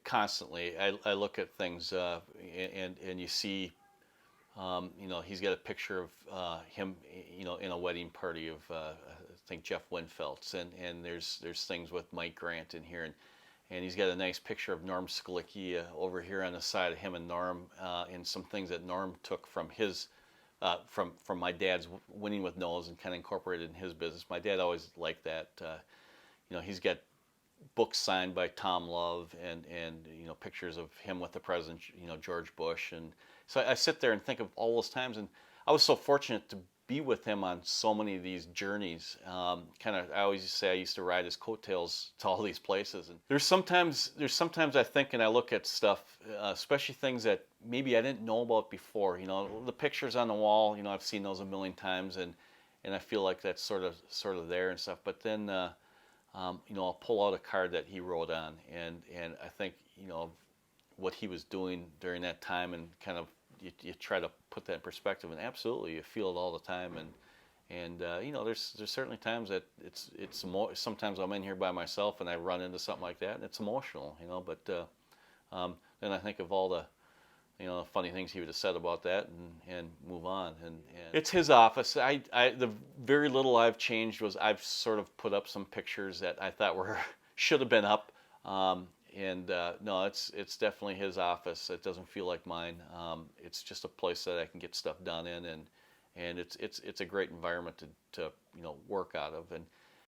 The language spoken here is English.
constantly. I look at things, and you see, he's got a picture of him, in a wedding party of I think Jeff Winfeld's, and there's things with Mike Grant in here, and he's got a nice picture of Norm Scalicchia over here on the side of him and Norm, and some things that Norm took from his from my dad's Winning with No's and kind of incorporated in his business. My dad always liked that. He's got books signed by Tom Love, and pictures of him with the president, George Bush, and so I sit there and think of all those times, and I was so fortunate to be with him on so many of these journeys. Kind of, I always say I used to ride his coattails to all these places, and there's sometimes I think and I look at stuff, especially things that maybe I didn't know about before. The pictures on the wall, I've seen those a million times, and I feel like that's sort of there and stuff, but then. I'll pull out a card that he wrote on, and I think what he was doing during that time, and kind of you try to put that in perspective, and absolutely you feel it all the time, and there's certainly times that sometimes I'm in here by myself and I run into something like that and it's emotional, but then I think of all the funny things he would have said about that, and move on. And it's his office. The very little I've changed was I've sort of put up some pictures that I thought should have been up. And no, it's definitely his office. It doesn't feel like mine. It's just a place that I can get stuff done in, and it's a great environment to work out of. And